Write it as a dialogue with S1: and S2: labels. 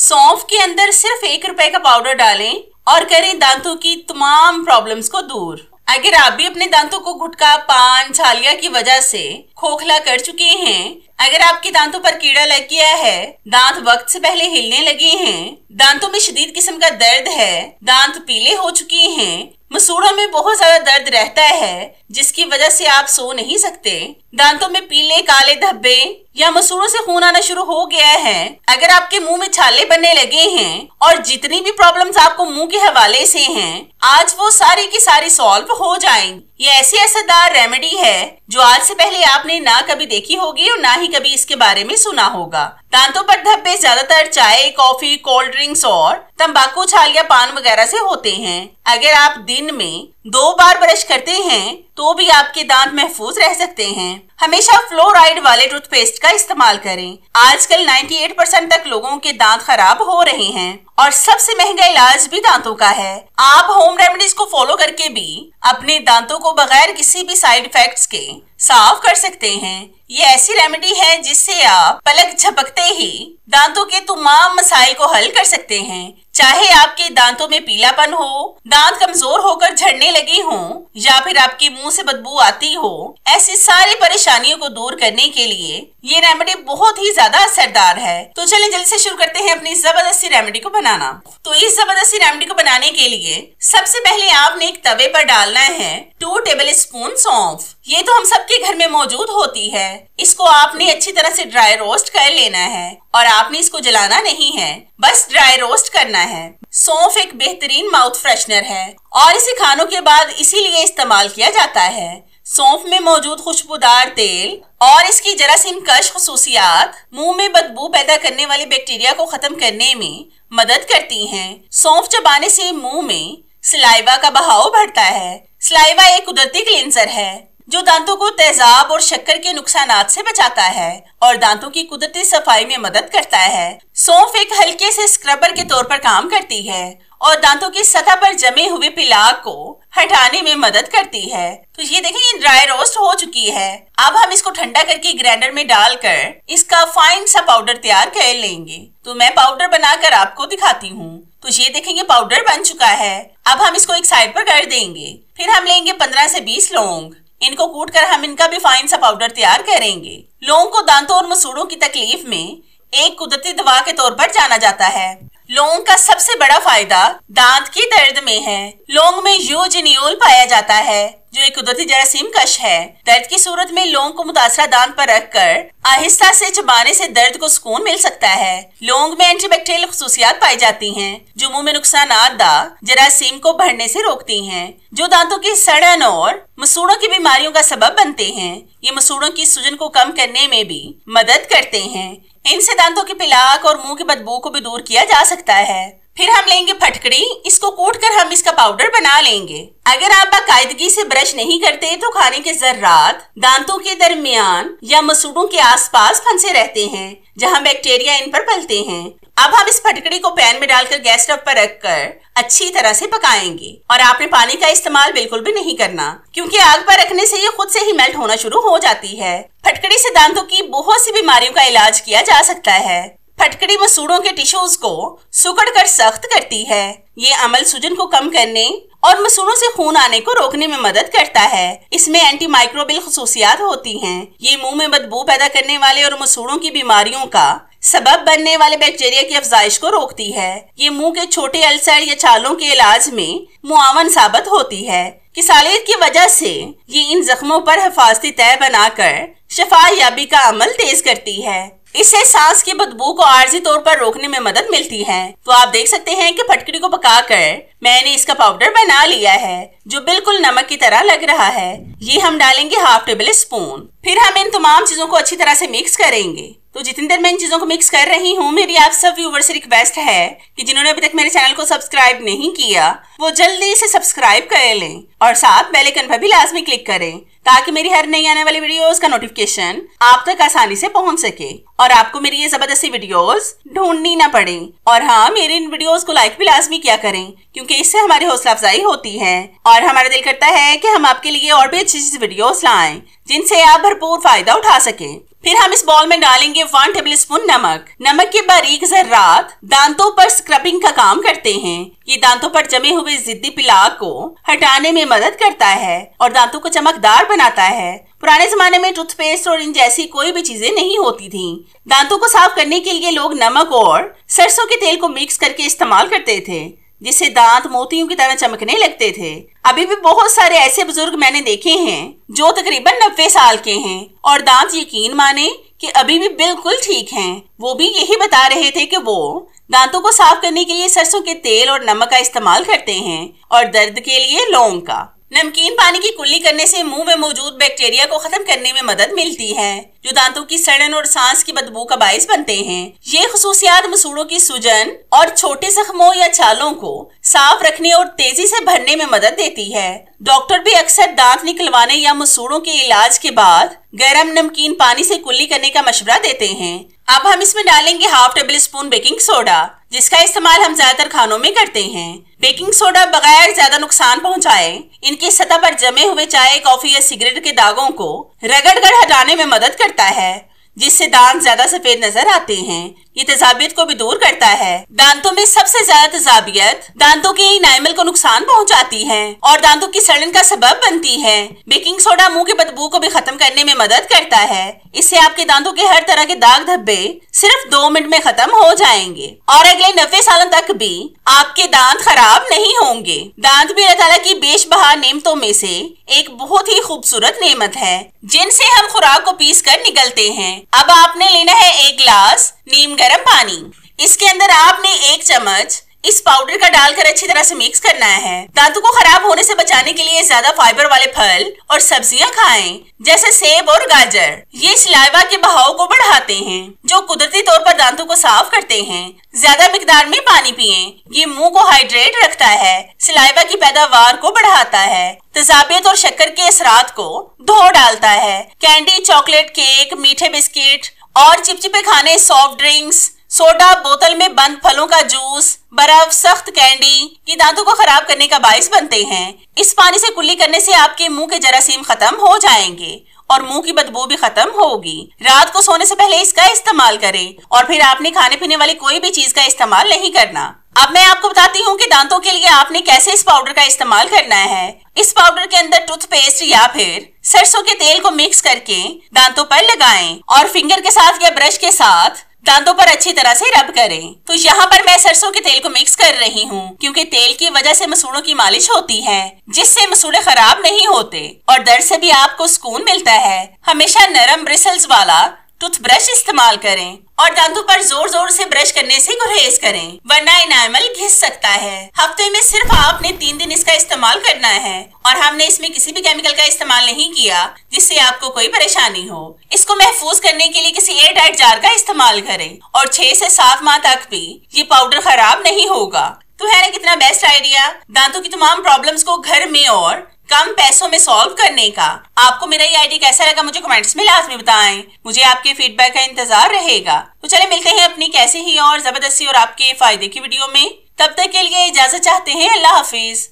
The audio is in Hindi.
S1: सौंफ के अंदर सिर्फ 1 रुपए का पाउडर डालें और करें दांतों की तमाम प्रॉब्लम्स को दूर। अगर आप भी अपने दांतों को गुटखा, पान, छालिया की वजह से खोखला कर चुके हैं, अगर आपके दांतों पर कीड़ा लग गया है, दांत वक्त से पहले हिलने लगे हैं, दांतों में शदीद किस्म का दर्द है, दांत पीले हो चुके हैं, मसूड़ों में बहुत ज्यादा दर्द रहता है जिसकी वजह से आप सो नहीं सकते, दांतों में पीले काले धब्बे या मसूड़ों से खून आना शुरू हो गया है, अगर आपके मुंह में छाले बनने लगे हैं और जितनी भी प्रॉब्लम्स आपको मुंह के हवाले से हैं, आज वो सारी की सारी सॉल्व हो जाएंगी। ये ऐसी असरदार रेमेडी है जो आज से पहले आपने ना कभी देखी होगी और ना ही कभी इसके बारे में सुना होगा। दांतों पर धब्बे ज्यादातर चाय, कॉफी, कोल्ड ड्रिंक्स और तंबाकू, छालिया, पान वगैरह से होते हैं। अगर आप दिन में 2 बार ब्रश करते हैं तो भी आपके दांत महफूज रह सकते हैं। हमेशा फ्लोराइड वाले टूथपेस्ट का इस्तेमाल करें। आजकल 98% तक लोगों के दांत खराब हो रहे हैं और सबसे महंगा इलाज भी दांतों का है। आप होम रेमेडीज को फॉलो करके भी अपने दांतों को बगैर किसी भी साइड इफेक्ट्स के साफ कर सकते हैं। ये ऐसी रेमेडी है जिससे आप पलक झपकते ही दांतों के तमाम मसाइल को हल कर सकते हैं। चाहे आपके दांतों में पीलापन हो, दांत कमजोर होकर झड़ने लगे हों या फिर आपके मुंह से बदबू आती हो, ऐसी सारी परेशानियों को दूर करने के लिए ये रेमेडी बहुत ही ज्यादा असरदार है। तो चलिए जल्दी से शुरू करते हैं अपनी जबरदस्ती रेमेडी को बनाना। तो इस जबरदस्ती रेमेडी को बनाने के लिए सबसे पहले आपने एक तवे पर डालना है 2 टेबल स्पून सौंफ। ये तो हम सबके घर में मौजूद होती है। इसको आपने अच्छी तरह से ड्राई रोस्ट कर लेना है और आपने इसको जलाना नहीं है, बस ड्राई रोस्ट करना है। सौंफ एक बेहतरीन माउथ फ्रेशनर है और इसे खानों के बाद इसीलिए इस्तेमाल किया जाता है। सौंफ में मौजूद खुशबूदार तेल और इसकी जरासीम कश खुसूसियात मुंह में बदबू पैदा करने वाले बैक्टीरिया को खत्म करने में मदद करती हैं। सौंफ चबाने से मुंह में सलाइवा का बहाव बढ़ता है। सलाइवा एक कुदरती क्लींजर है जो दांतों को तेजाब और शक्कर के नुकसानात से बचाता है और दांतों की कुदरती सफाई में मदद करता है। सौंफ एक हल्के से स्क्रबर के तौर पर काम करती है और दांतों की सतह पर जमे हुए पिलाक को हटाने में मदद करती है। तो ये देखें, ये ड्राई रोस्ट हो चुकी है। अब हम इसको ठंडा करके ग्राइंडर में डालकर इसका फाइन सा पाउडर तैयार कर लेंगे। तो मैं पाउडर बनाकर आपको दिखाती हूँ। तो ये देखेंगे पाउडर बन चुका है। अब हम इसको एक साइड पर कर देंगे। फिर हम लेंगे 15 से 20 लौंग। इनको कूट कर हम इनका भी फाइन सा पाउडर तैयार करेंगे। लौंग को दांतों और मसूड़ों की तकलीफ में एक कुदरती दवा के तौर पर जाना जाता है। लौंग का सबसे बड़ा फायदा दांत की दर्द में है। लौंग में यूजिनियोल पाया जाता है जो एक कुदरती जरासीम कश है। दर्द की सूरत में लौंग को मुतासरा दांत पर रखकर आहिस्ता से चबाने से दर्द को सुकून मिल सकता है। लौंग में एंटीबैक्टीरियल खुसूसियात पाई जाती हैं जो मुंह में नुकसानादा जरासीम को बढ़ने से रोकती हैं, जो दांतों की सड़न और मसूड़ों की बीमारियों का सबब बनते हैं। ये मसूड़ों की सूजन को कम करने में भी मदद करते हैं। इनसे दांतों के पिलाक और मुंह की बदबू को भी दूर किया जा सकता है। फिर हम लेंगे फटकड़ी। इसको कूट कर हम इसका पाउडर बना लेंगे। अगर आप बाकायदगी से ब्रश नहीं करते तो खाने के जर्रात दांतों के दरमियान या मसूड़ों के आसपास फंसे रहते हैं जहां बैक्टीरिया इन पर पलते हैं। अब हम इस फटकड़ी को पैन में डालकर गैस स्टव पर रखकर अच्छी तरह से पकाएंगे और आपने पानी का इस्तेमाल बिल्कुल भी नहीं करना क्योंकि आग पर रखने से ये खुद से ही मेल्ट होना शुरू हो जाती है। फटकड़ी से दांतों की बहुत सी बीमारियों का इलाज किया जा सकता है। फटकड़ी मसूड़ों के टिश्यूज को सुकड़ कर सख्त करती है। ये अमल सूजन को कम करने और मसूड़ों से खून आने को रोकने में मदद करता है। इसमें एंटी माइक्रोबियल खुसूसियात होती हैं। ये मुंह में बदबू पैदा करने वाले और मसूड़ों की बीमारियों का सबब बनने वाले बैक्टीरिया की अफजाइश को रोकती है। ये मुंह के छोटे अल्सर या छालों के इलाज में मुआवन साबित होती है। किसालियत की वजह से ये इन जख्मों पर हिफाजती तह बनाकर शफा याबी का अमल तेज करती है। इससे सांस की बदबू को आर्जी तौर पर रोकने में मदद मिलती है। तो आप देख सकते हैं कि फटकड़ी को पकाकर मैंने इसका पाउडर बना लिया है जो बिल्कुल नमक की तरह लग रहा है। ये हम डालेंगे हाफ टेबल स्पून। फिर हम इन तमाम चीजों को अच्छी तरह से मिक्स करेंगे। तो जितनी देर मैं इन चीजों को मिक्स कर रही हूँ, मेरी आप सब व्यूअर्स से रिक्वेस्ट है कि जिन्होंने अभी तक मेरे चैनल को सब्सक्राइब नहीं किया वो जल्दी से सब्सक्राइब कर लें और साथ बेल आइकन पर भी लाजमी क्लिक करें ताकि मेरी हर नई आने वाली वीडियोस का नोटिफिकेशन आप तक आसानी से पहुंच सके और आपको मेरी ये जबरदस्ती वीडियोस ढूंढनी ना पड़े। और हाँ, मेरी इन वीडियोस को लाइक भी लाजमी किया करें क्योंकि इससे हमारी हौसला अफजाई होती है और हमारा दिल करता है कि हम आपके लिए और भी अच्छी वीडियोस लाएं जिनसे आप भरपूर फायदा उठा सकें। फिर हम इस बॉल में डालेंगे 1 टेबलस्पून नमक। नमक के बारीक ज़र्रात दांतों पर स्क्रबिंग का काम करते हैं। ये दांतों पर जमे हुए जिद्दी पिलाक को हटाने में मदद करता है और दांतों को चमकदार बनाता है। पुराने जमाने में टूथपेस्ट और इन जैसी कोई भी चीजें नहीं होती थी। दांतों को साफ करने के लिए लोग नमक और सरसों के तेल को मिक्स करके इस्तेमाल करते थे, जिससे दांत मोतियों की तरह चमकने लगते थे। अभी भी बहुत सारे ऐसे बुजुर्ग मैंने देखे हैं जो तकरीबन 90 साल के हैं और दांत यकीन माने कि अभी भी बिल्कुल ठीक हैं। वो भी यही बता रहे थे कि वो दांतों को साफ करने के लिए सरसों के तेल और नमक का इस्तेमाल करते हैं और दर्द के लिए लौंग का। नमकीन पानी की कुल्ली करने से मुंह में मौजूद बैक्टीरिया को खत्म करने में मदद मिलती है, जो दांतों की सड़न और सांस की बदबू का बाइस बनते हैं। ये खसूसियात मसूड़ों की सूजन और छोटे जख्मों या छालों को साफ रखने और तेजी से भरने में मदद देती है। डॉक्टर भी अक्सर दांत निकलवाने या मसूड़ों के इलाज के बाद गर्म नमकीन पानी से कुल्ली करने का मशवरा देते हैं। अब हम इसमें डालेंगे 1/2 टेबलस्पून बेकिंग सोडा, जिसका इस्तेमाल हम ज्यादातर खानों में करते हैं। बेकिंग सोडा बगैर ज्यादा नुकसान पहुंचाए इनकी सतह पर जमे हुए चाय, कॉफी या सिगरेट के दागों को रगड़ हटाने में मदद करता है, जिससे दांत ज्यादा सफेद नजर आते हैं। ये तेजाबियत को भी दूर करता है। दांतों में सबसे ज्यादा तेजाबियत दांतों के इनामल को नुकसान पहुंचाती है और दांतों की सड़न का सबब बनती है। बेकिंग सोडा मुंह की बदबू को भी खत्म करने में मदद करता है। इससे आपके दांतों के हर तरह के दाग धब्बे सिर्फ 2 मिनट में खत्म हो जाएंगे और अगले 90 सालों तक भी आपके दांत खराब नहीं होंगे। दांत भी अल्लाह ताला की बेशबहा नेमतों में से एक बहुत ही खूबसूरत नेमत है, जिनसे हम खुराक को पीस कर निगलते हैं। अब आपने लेना है 1 गिलास नीम गर्म पानी। इसके अंदर आपने 1 चम्मच इस पाउडर का डालकर अच्छी तरह से मिक्स करना है। दांतों को खराब होने से बचाने के लिए ज्यादा फाइबर वाले फल और सब्जियां खाएं, जैसे सेब और गाजर। ये सलाइवा के बहाव को बढ़ाते हैं, जो कुदरती तौर पर दांतों को साफ करते हैं। ज्यादा मिकदार में पानी पिएं। ये मुंह को हाइड्रेट रखता है, सलाइवा की पैदावार को बढ़ाता है, तेजाबियत और शक्कर के असरात को धो डालता है। कैंडी, चॉकलेट, केक, मीठे बिस्किट और चिपचिपे खाने, सॉफ्ट ड्रिंक्स, सोडा, बोतल में बंद फलों का जूस, बर्फ, सख्त कैंडी ये दांतों को खराब करने का बाइस बनते हैं। इस पानी से कुल्ली करने से आपके मुंह के जरासीम खत्म हो जाएंगे और मुंह की बदबू भी खत्म होगी। रात को सोने से पहले इसका इस्तेमाल करें और फिर आपने खाने पीने वाली कोई भी चीज का इस्तेमाल नहीं करना। अब मैं आपको बताती हूँ कि दांतों के लिए आपने कैसे इस पाउडर का इस्तेमाल करना है। इस पाउडर के अंदर टूथपेस्ट या फिर सरसों के तेल को मिक्स करके दांतों पर लगाएं और फिंगर के साथ या ब्रश के साथ दांतों पर अच्छी तरह से रब करें। तो यहाँ पर मैं सरसों के तेल को मिक्स कर रही हूँ, क्योंकि तेल की वजह से मसूड़ों की मालिश होती है, जिससे मसूड़े खराब नहीं होते और दर्द से भी आपको सुकून मिलता है। हमेशा नरम ब्रिसल्स वाला टूथब्रश इस्तेमाल करें और दांतों पर जोर जोर से ब्रश करने से गुरेज करें, वरना इनामल घिस सकता है। हफ्ते में सिर्फ आपने 3 दिन इसका इस्तेमाल करना है और हमने इसमें किसी भी केमिकल का इस्तेमाल नहीं किया जिससे आपको कोई परेशानी हो। इसको महफूज करने के लिए किसी एयर टाइट जार का इस्तेमाल करें और 6 से 7 माह तक भी ये पाउडर खराब नहीं होगा। तो है ना कितना बेस्ट आइडिया दांतों की तमाम प्रॉब्लम्स को घर में और कम पैसों में सॉल्व करने का। आपको मेरा ये आइडिया कैसा लगा मुझे कमेंट्स में लाजमी बताएं। मुझे आपके फीडबैक का इंतजार रहेगा। तो चले मिलते हैं अपनी कैसे ही और जबरदस्ती और आपके फायदे की वीडियो में। तब तक के लिए इजाजत चाहते हैं। अल्लाह हाफिज।